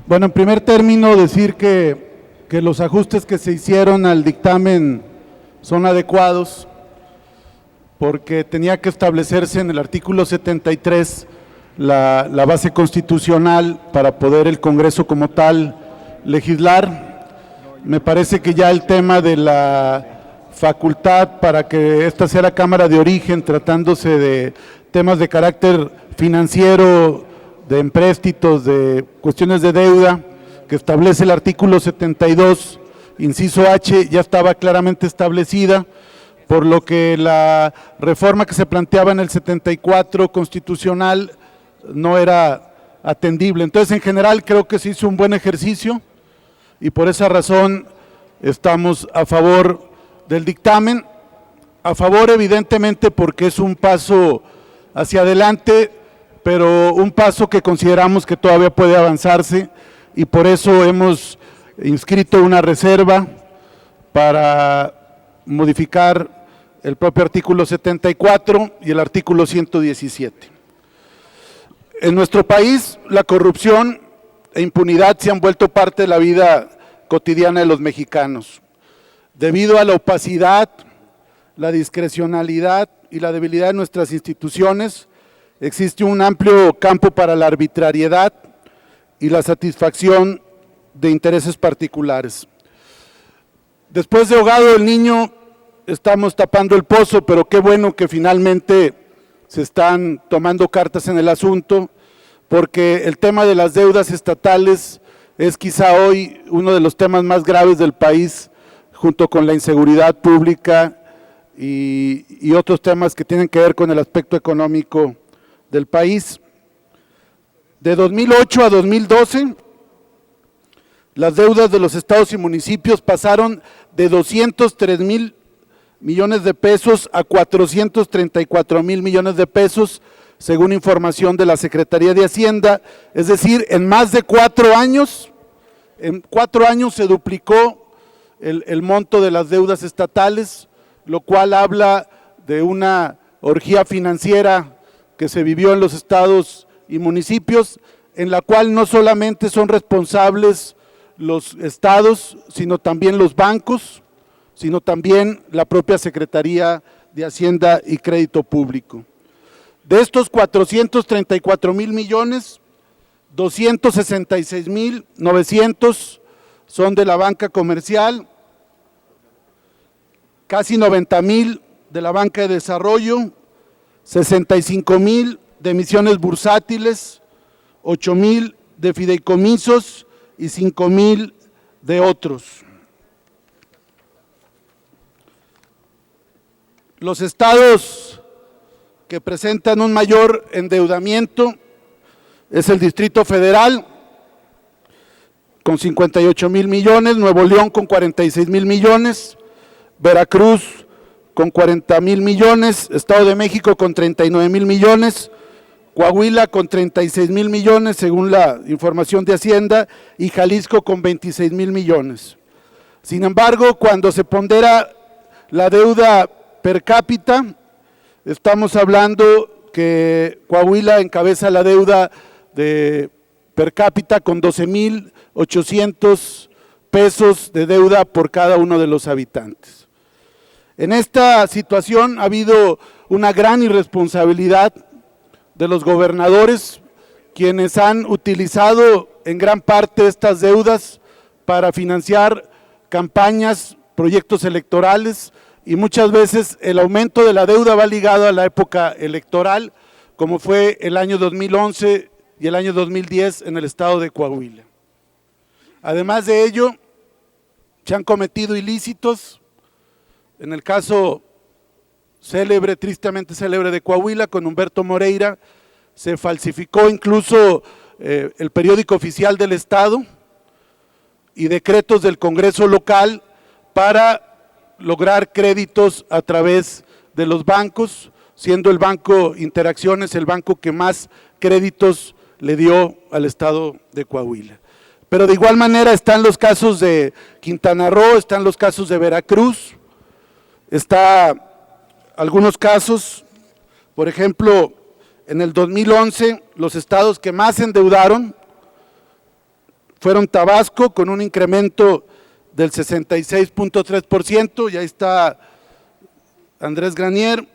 Bueno, en primer término, decir que los ajustes que se hicieron al dictamen son adecuados, porque tenía que establecerse en el artículo 73 la base constitucional para poder el Congreso como tal legislar. Me parece que ya el tema de la facultad para que esta sea la Cámara de Origen, tratándose de temas de carácter financiero, de empréstitos, de cuestiones de deuda, que establece el artículo 72, inciso H, ya estaba claramente establecida, por lo que la reforma que se planteaba en el 74 constitucional no era atendible. Entonces, en general, creo que se hizo un buen ejercicio y por esa razón estamos a favor del dictamen. A favor, evidentemente, porque es un paso hacia adelante, pero un paso que consideramos que todavía puede avanzarse y por eso hemos inscrito una reserva para modificar el propio artículo 74 y el artículo 117. En nuestro país, la corrupción e impunidad se han vuelto parte de la vida cotidiana de los mexicanos. Debido a la opacidad, la discrecionalidad y la debilidad de nuestras instituciones, existe un amplio campo para la arbitrariedad y la satisfacción de intereses particulares. Después de ahogado el niño, estamos tapando el pozo, pero qué bueno que finalmente se están tomando cartas en el asunto, porque el tema de las deudas estatales es quizá hoy uno de los temas más graves del país, junto con la inseguridad pública y otros temas que tienen que ver con el aspecto económico del país. De 2008 a 2012, las deudas de los estados y municipios pasaron de 203,000 millones de pesos a 434,000 millones de pesos, según información de la Secretaría de Hacienda. Es decir, en más de 4 años, se duplicó el monto de las deudas estatales, lo cual habla de una orgía financiera que se vivió en los estados y municipios, en la cual no solamente son responsables los estados, sino también los bancos, sino también la propia Secretaría de Hacienda y Crédito Público. De estos 434,000 millones, 266,900 son de la banca comercial, casi 90,000 de la banca de desarrollo, 65,000 de emisiones bursátiles, 8,000 de fideicomisos y 5,000 de otros. Los estados que presentan un mayor endeudamiento es el Distrito Federal, con 58,000 millones, Nuevo León con 46,000 millones, Veracruz con 40,000 millones, Estado de México con 39,000 millones, Coahuila con 36,000 millones, según la información de Hacienda, y Jalisco con 26,000 millones. Sin embargo, cuando se pondera la deuda per cápita, estamos hablando que Coahuila encabeza la deuda per cápita con 12,800 pesos de deuda por cada uno de los habitantes. En esta situación ha habido una gran irresponsabilidad de los gobernadores, quienes han utilizado en gran parte estas deudas para financiar campañas, proyectos electorales, y muchas veces el aumento de la deuda va ligado a la época electoral, como fue el año 2011 y el año 2010 en el estado de Coahuila. Además de ello, se han cometido ilícitos. En el caso célebre, tristemente célebre de Coahuila, con Humberto Moreira, se falsificó incluso el periódico oficial del estado y decretos del Congreso local para lograr créditos a través de los bancos, siendo el Banco Interacciones el banco que más créditos le dio al estado de Coahuila. Pero de igual manera están los casos de Quintana Roo, están los casos de Veracruz, algunos casos, por ejemplo, en el 2011, los estados que más se endeudaron fueron Tabasco con un incremento del 66.3%, y ahí está Andrés Granier,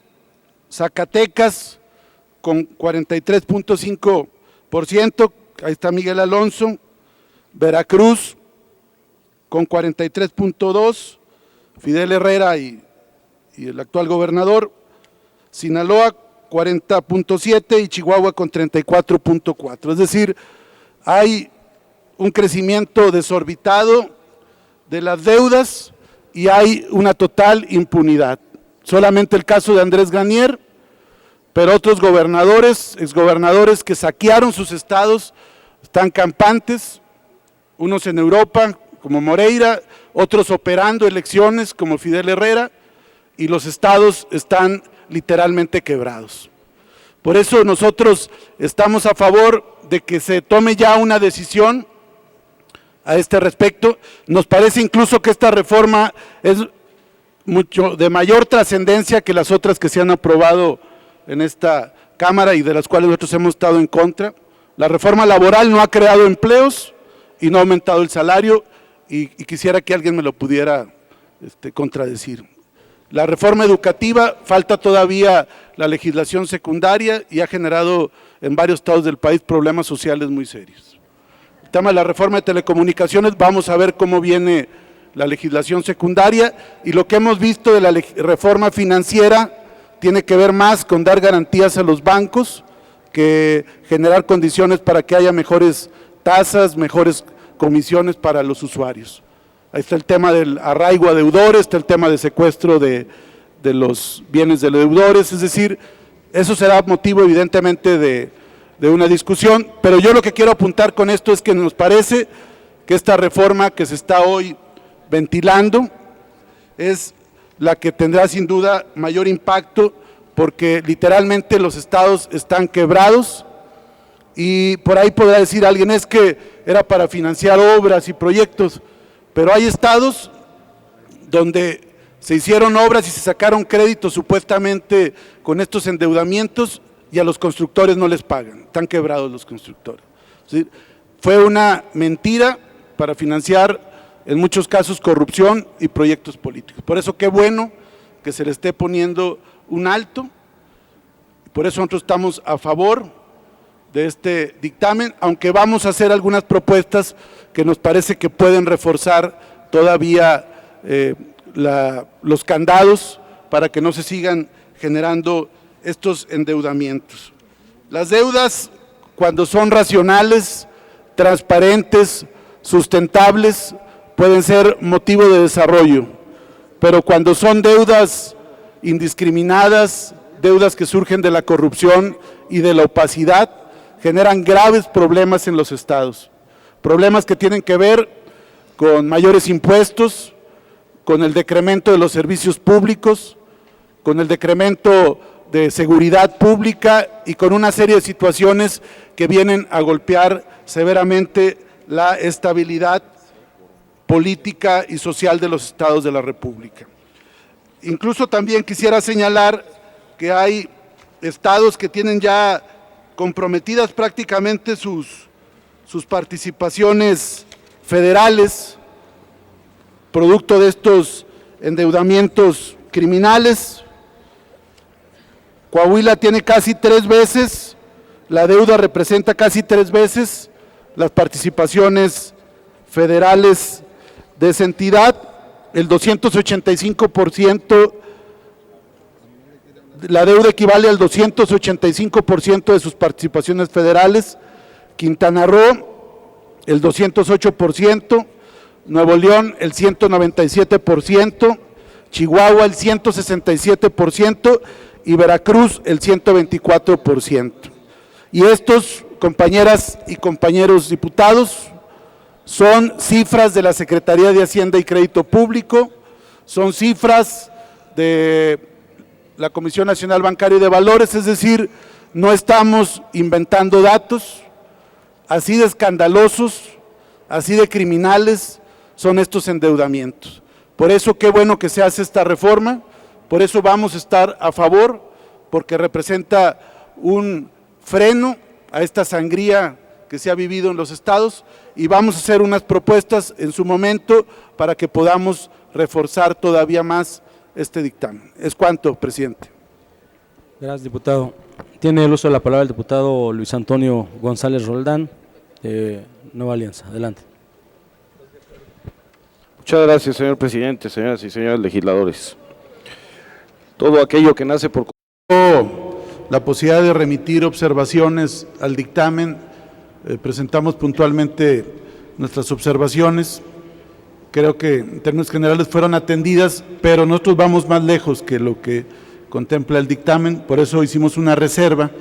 Zacatecas con 43.5%, ahí está Miguel Alonso, Veracruz con 43.2%, Fidel Herrera y el actual gobernador, Sinaloa 40.7% y Chihuahua con 34.4%. Es decir, hay un crecimiento desorbitado de las deudas y hay una total impunidad. Solamente el caso de Andrés Granier, pero otros gobernadores, exgobernadores que saquearon sus estados están campantes, unos en Europa como Moreira, otros operando elecciones como Fidel Herrera, y los estados están literalmente quebrados. Por eso nosotros estamos a favor de que se tome ya una decisión a este respecto. Nos parece incluso que esta reforma es mucho de mayor trascendencia que las otras que se han aprobado en esta Cámara y de las cuales nosotros hemos estado en contra. La reforma laboral no ha creado empleos y no ha aumentado el salario, y quisiera que alguien me lo pudiera contradecir. La reforma educativa, falta todavía la legislación secundaria y ha generado en varios estados del país problemas sociales muy serios. El tema de la reforma de telecomunicaciones, vamos a ver cómo viene la legislación secundaria, y lo que hemos visto de la reforma financiera tiene que ver más con dar garantías a los bancos que generar condiciones para que haya mejores tasas, mejores comisiones para los usuarios. Ahí está el tema del arraigo a deudores, está el tema de secuestro de los bienes de los deudores, es decir, eso será motivo evidentemente de una discusión, pero yo lo que quiero apuntar con esto es que nos parece que esta reforma que se está hoy ventilando es la que tendrá sin duda mayor impacto, porque literalmente los estados están quebrados, y por ahí podrá decir alguien, es que era para financiar obras y proyectos, pero hay estados donde se hicieron obras y se sacaron créditos supuestamente con estos endeudamientos y a los constructores no les pagan, están quebrados los constructores. ¿Sí? Fue una mentira para financiar en muchos casos corrupción y proyectos políticos. Por eso qué bueno que se le esté poniendo un alto, por eso nosotros estamos a favor de este dictamen, aunque vamos a hacer algunas propuestas que nos parece que pueden reforzar todavía los candados para que no se sigan generando estos endeudamientos. Las deudas, cuando son racionales, transparentes, sustentables, pueden ser motivo de desarrollo, pero cuando son deudas indiscriminadas, deudas que surgen de la corrupción y de la opacidad, generan graves problemas en los estados, problemas que tienen que ver con mayores impuestos, con el decremento de los servicios públicos, con el decremento de seguridad pública y con una serie de situaciones que vienen a golpear severamente la estabilidad política y social de los estados de la República. Incluso también quisiera señalar que hay estados que tienen ya comprometidas prácticamente sus participaciones federales, producto de estos endeudamientos criminales. Coahuila tiene casi 3 veces, la deuda representa casi 3 veces las participaciones federales de esa entidad, el 285%, la deuda equivale al 285% de sus participaciones federales. Quintana Roo el 208%, Nuevo León el 197%, Chihuahua el 167% y Veracruz el 124%. Y estos, compañeras y compañeros diputados, son cifras de la Secretaría de Hacienda y Crédito Público, son cifras de la Comisión Nacional Bancaria y de Valores, es decir, no estamos inventando datos. Así de escandalosos, así de criminales son estos endeudamientos. Por eso qué bueno que se hace esta reforma, por eso vamos a estar a favor, porque representa un freno a esta sangría que se ha vivido en los estados y vamos a hacer unas propuestas en su momento para que podamos reforzar todavía más este dictamen. Es cuanto, presidente. Gracias, diputado. Tiene el uso de la palabra el diputado Luis Antonio González Roldán, de Nueva Alianza. Adelante. Muchas gracias, señor presidente, señoras y señores legisladores. Todo aquello que nace por la posibilidad de remitir observaciones al dictamen, presentamos puntualmente nuestras observaciones. Creo que en términos generales fueron atendidas, pero nosotros vamos más lejos que lo que contempla el dictamen, por eso hicimos una reserva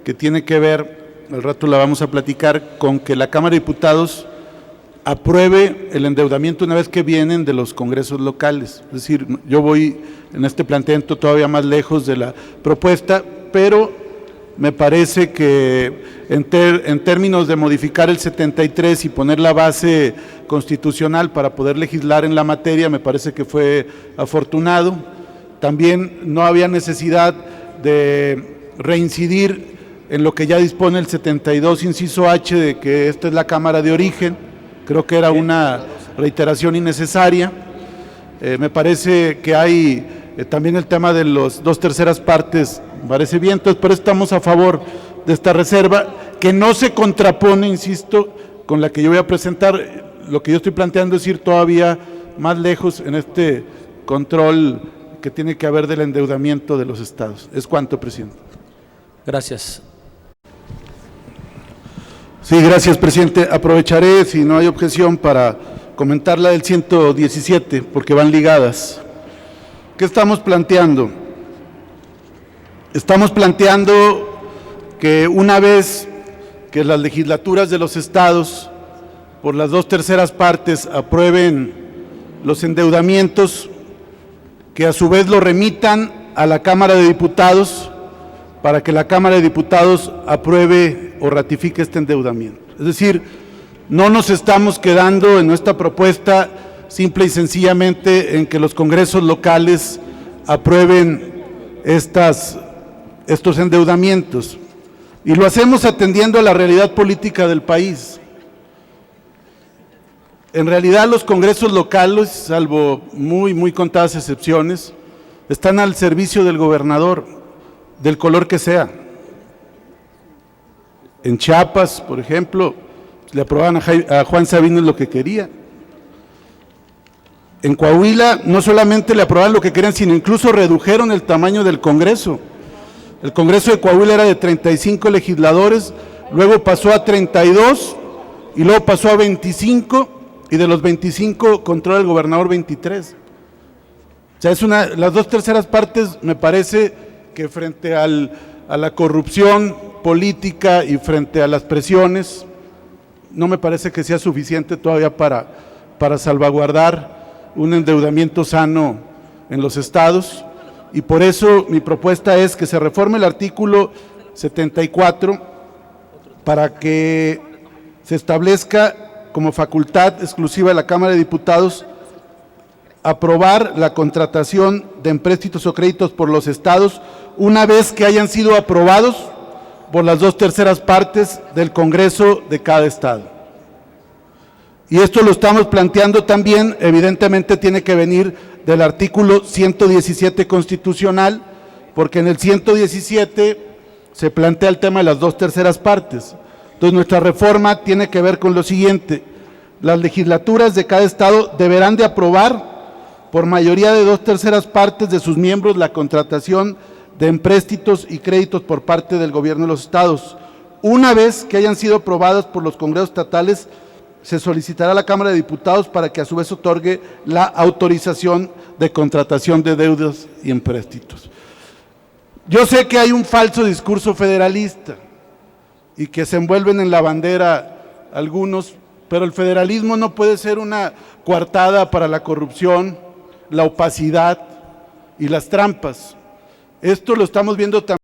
que tiene que ver, al rato la vamos a platicar, con que la Cámara de Diputados apruebe el endeudamiento una vez que vienen de los congresos locales. Es decir, yo voy en este planteamiento todavía más lejos de la propuesta, pero me parece que en términos de modificar el 73 y poner la base constitucional para poder legislar en la materia, me parece que fue afortunado. También no había necesidad de reincidir en lo que ya dispone el 72, inciso H, de que esta es la Cámara de origen. Creo que era una reiteración innecesaria. Me parece que hay también el tema de los 2/3 partes, me parece bien, entonces por eso estamos a favor de esta reserva, que no se contrapone, insisto, con la que yo voy a presentar. Lo que yo estoy planteando es ir todavía más lejos en este control que tiene que haber del endeudamiento de los estados. Es cuanto, presidente. Gracias. Sí, gracias, presidente. Aprovecharé, si no hay objeción, para comentar la del 117, porque van ligadas. ¿Qué estamos planteando? Estamos planteando que una vez que las legislaturas de los estados, por las 2/3 partes, aprueben los endeudamientos, que a su vez lo remitan a la Cámara de Diputados para que la Cámara de Diputados apruebe o ratifique este endeudamiento. Es decir, no nos estamos quedando en nuestra propuesta simple y sencillamente en que los congresos locales aprueben estos endeudamientos, y lo hacemos atendiendo a la realidad política del país. En realidad los congresos locales, salvo muy contadas excepciones, están al servicio del gobernador, del color que sea. En Chiapas, por ejemplo, le aprobaban a Juan Sabines lo que quería. En Coahuila no solamente le aprobaban lo que querían, sino incluso redujeron el tamaño del Congreso. El Congreso de Coahuila era de 35 legisladores, luego pasó a 32 y luego pasó a 25, y de los 25 controla el gobernador 23. O sea, las 2/3 partes, me parece que frente a la corrupción política y frente a las presiones, no me parece que sea suficiente todavía para salvaguardar un endeudamiento sano en los estados, y por eso mi propuesta es que se reforme el artículo 74 para que se establezca como facultad exclusiva de la Cámara de Diputados aprobar la contratación de empréstitos o créditos por los estados una vez que hayan sido aprobados por las 2/3 partes del Congreso de cada estado. Y esto lo estamos planteando también, evidentemente tiene que venir del artículo 117 constitucional, porque en el 117 se plantea el tema de las 2/3 partes. Entonces nuestra reforma tiene que ver con lo siguiente: las legislaturas de cada estado deberán de aprobar por mayoría de 2/3 partes de sus miembros la contratación de empréstitos y créditos por parte del gobierno de los estados. Una vez que hayan sido aprobadas por los congresos estatales, se solicitará a la Cámara de Diputados para que a su vez otorgue la autorización de contratación de deudas y empréstitos. Yo sé que hay un falso discurso federalista y que se envuelven en la bandera algunos, pero el federalismo no puede ser una coartada para la corrupción, la opacidad y las trampas. Esto lo estamos viendo también